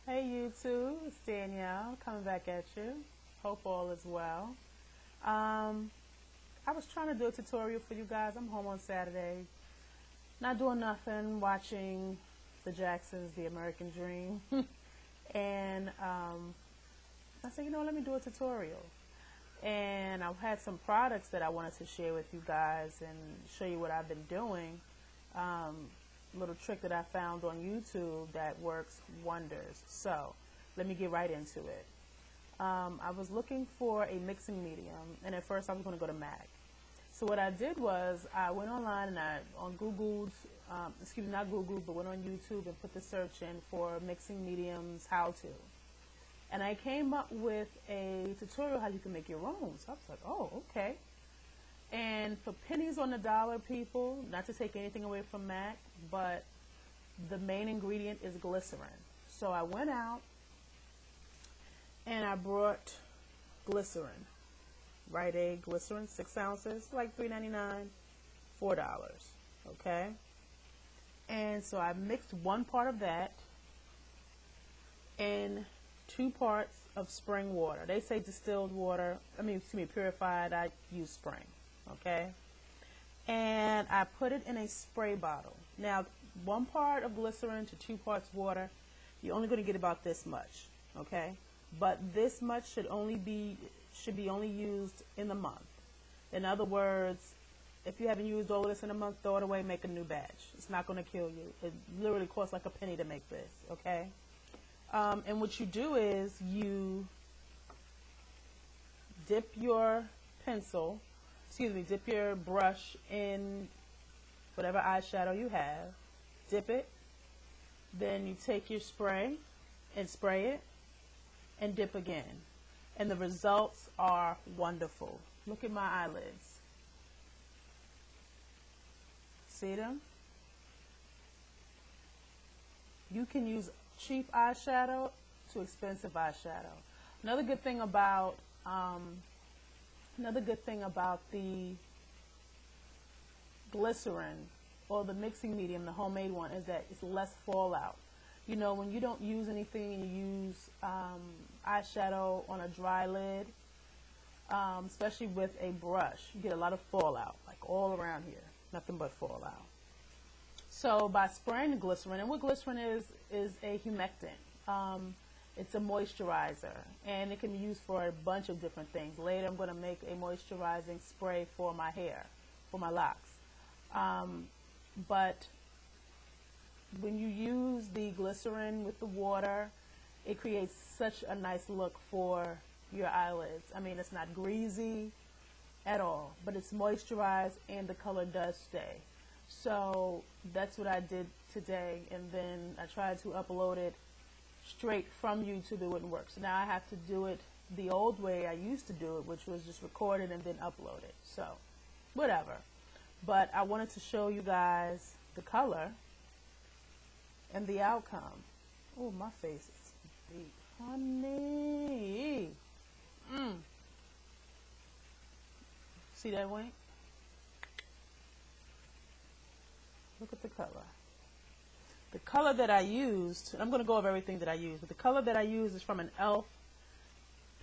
Hey YouTube, it's Danielle coming back at you. Hope all is well. I was trying to do a tutorial for you guys. I'm home on Saturday, not doing nothing, watching the Jacksons, The American Dream. and I said, let me do a tutorial. And I've had some products that I wanted to share with you guys and show you what I've been doing. Little trick that I found on YouTube that works wonders. So let me get right into it. I was looking for a mixing medium, and at first I was going to go to MAC. So what I did was I went online and I Googled, not Googled, but went on YouTube and put the search in for mixing mediums how to. And I came up with a tutorial how you can make your own. So I was like, oh, okay. And for pennies on the dollar, people, not to take anything away from MAC, but the main ingredient is glycerin. So I went out and I brought glycerin, Rite Aid glycerin, 6 ounces, like $3.99, $4, okay? And so I mixed 1 part of that and 2 parts of spring water. They say distilled water, purified. I use spring, okay? And I put it in a spray bottle. Now, 1 part of glycerin to 2 parts water, you're only going to get about this much, okay? But this much should be only used in the month. In other words, if you haven't used all of this in a month, throw it away, make a new batch. It's not going to kill you. It literally costs like a penny to make this, okay? And what you do is you dip your dip your brush in whatever eyeshadow you have, dip it, then you take your spray and spray it, and dip again. And the results are wonderful. Look at my eyelids. See them? You can use cheap eyeshadow to expensive eyeshadow. Another good thing about the glycerin or the mixing medium, the homemade one, is that it's less fallout. When you don't use anything and you use eyeshadow on a dry lid, especially with a brush, you get a lot of fallout, like all around here, nothing but fallout. So by spraying the glycerin, and what glycerin is a humectant. It's a moisturizer, and it can be used for a bunch of different things. Later I'm going to make a moisturizing spray for my hair, for my locks. But when you use the glycerin with the water, it creates such a nice look for your eyelids. It's not greasy at all, but it's moisturized and the color does stay. So that's what I did today, and then I tried to upload it straight from YouTube. It wouldn't work. So now I have to do it the old way I used to do it, which was just record it and then upload it. So whatever. But I wanted to show you guys the color and the outcome. Oh, my face is big. Honey. See that, Wink? Look at the color. The color that I used, I'm going to go over everything that I used, but the color that I used is from an e.l.f.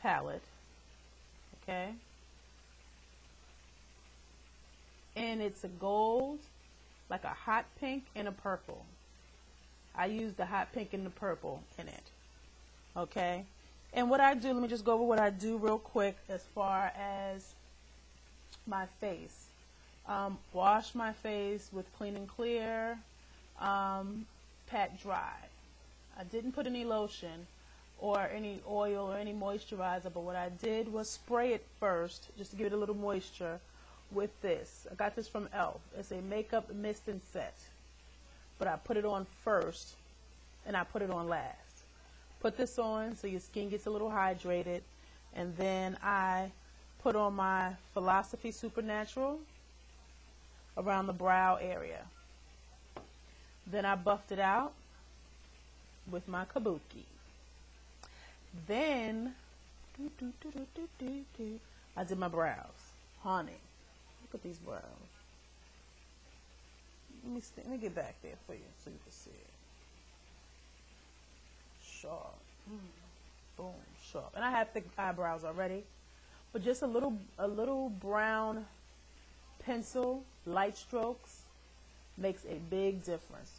palette, okay? And it's a gold, like a hot pink and a purple. I used the hot pink and the purple in it, okay? And what I do, let me just go over what I do real quick as far as my face. Wash my face with Clean and Clear, pat dry. I didn't put any lotion or any oil or any moisturizer, but what I did was spray it first just to give it a little moisture with this. I got this from e.l.f. It's a makeup mist and set, but I put it on first and I put it on last. Put this on so your skin gets a little hydrated, and then I put on my Philosophy Supernatural around the brow area. Then I buffed it out with my Kabuki. Then I did my brows. Honey, look at these brows. Let me get back there for you so you can see it. sharp. Boom, sharp. And I have thick eyebrows already. But just a little brown pencil, light strokes, makes a big difference.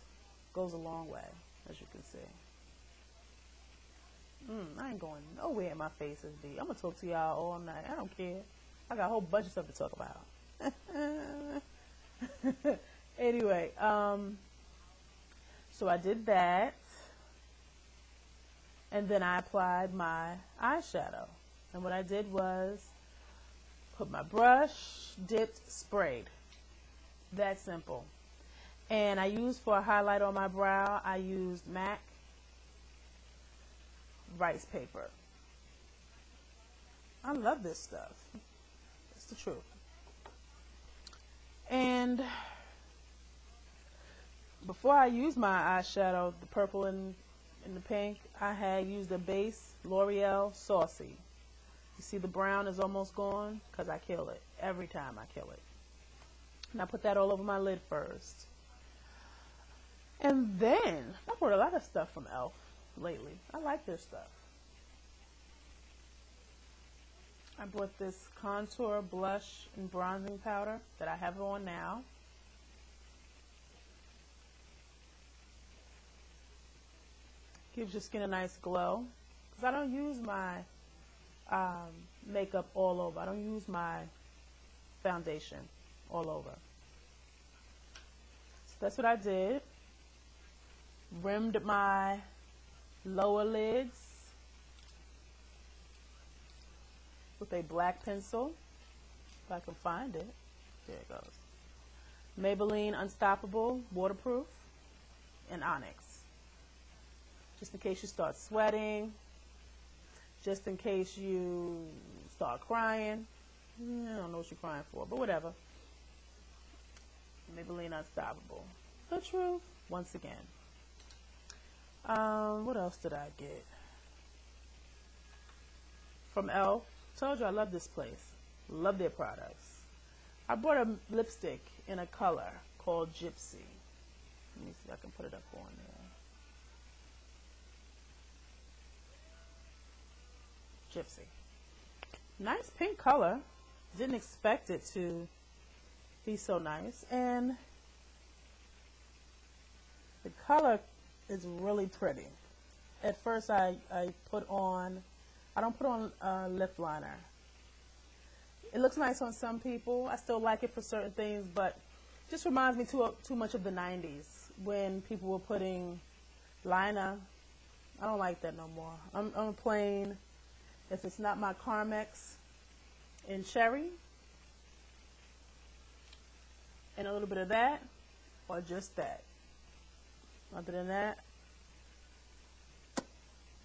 Goes a long way, as you can see. I ain't going nowhere in my face is big. I'm going to talk to y'all all night. I don't care. I got a whole bunch of stuff to talk about. Anyway, so I did that. And then I applied my eyeshadow. And what I did was put my brush, dipped, sprayed. That simple. And I used for a highlight on my brow, I used MAC rice paper. I love this stuff. It's the truth. And before I used my eyeshadow, the purple and the pink, I had used a base L'Oreal Saucy. You see the brown is almost gone? Because I kill it. Every time I kill it. And I put that all over my lid first. And then, I bought a lot of stuff from e.l.f. lately. I like their stuff. I bought this contour, blush, and bronzing powder that I have on now. Gives your skin a nice glow. Because I don't use my makeup all over. I don't use my foundation all over. So that's what I did. Rimmed my lower lids with a black pencil, if I can find it. There it goes. Maybelline Unstoppable Waterproof in Onyx. Just in case you start sweating, just in case you start crying. I don't know what you're crying for, but whatever. Maybelline Unstoppable. The truth, once again. What else did I get? From e.l.f. Told you I love this place. Love their products. I bought a lipstick in a color called Gypsy. Let me see if I can put it up on there. Gypsy. Nice pink color. Didn't expect it to be so nice. And the color is really pretty. At first I don't put on lip liner. It looks nice on some people. I still like it for certain things, but just reminds me too much of the 90s when people were putting liner. I don't like that no more. I'm plain. If it's not my Carmex in cherry and a little bit of that, or just that. Other than that,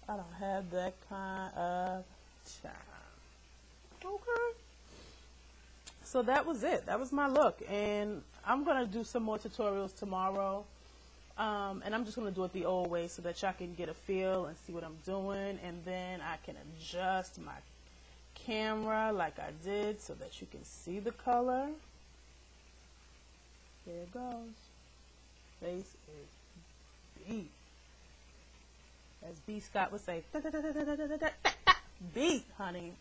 I don't have that kind of time. Okay. So that was it. That was my look. And I'm going to do some more tutorials tomorrow. And I'm just going to do it the old way so that y'all can get a feel and see what I'm doing. And then I can adjust my camera like I did so that you can see the color. There it goes. Face is beat. As B. Scott would say, beat, honey.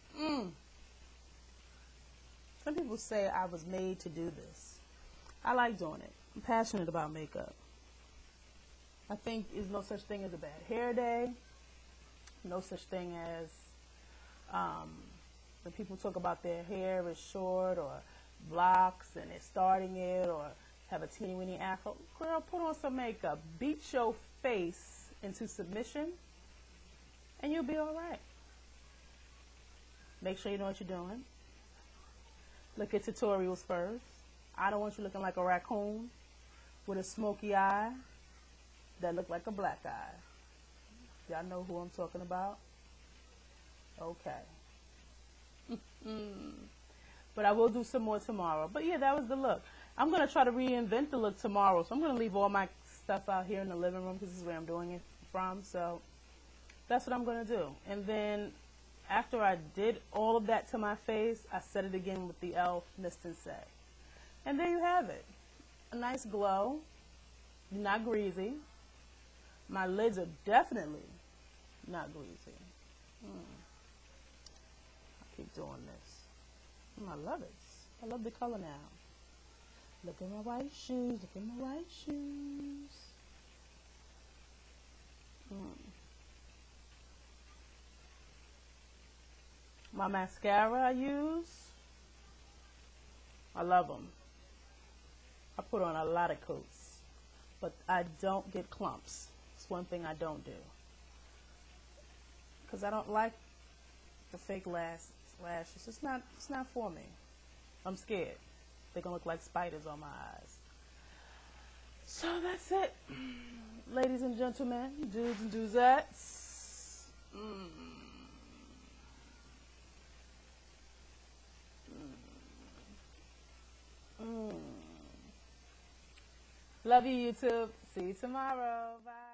Some people say I was made to do this. I like doing it. I'm passionate about makeup. I think there's no such thing as a bad hair day. No such thing as when people talk about their hair is short or blocks and they're starting it or have a teeny weeny afro. Girl, put on some makeup. Beat your face into submission and you'll be all right. Make sure you know what you're doing. Look at tutorials first. I don't want you looking like a raccoon with a smoky eye that look like a black eye. Y'all know who I'm talking about? Okay. But I will do some more tomorrow. But yeah, that was the look. I'm going to try to reinvent the look tomorrow. So I'm going to leave all my stuff out here in the living room because this is where I'm doing it from. So that's what I'm going to do. And then after I did all of that to my face, I set it again with the e.l.f. Mist and Say. And there you have it. A nice glow. Not greasy. My lids are definitely not greasy. I keep doing this. I love it. I love the color now. Look at my white shoes. Look at my white shoes. My mascara I use, I love them. I put on a lot of coats, but I don't get clumps. It's one thing I don't do. Because I don't like the fake lashes. It's not for me. I'm scared. They're going to look like spiders on my eyes. So that's it. Ladies and gentlemen, dudes and dudettes. Love you, YouTube. See you tomorrow. Bye.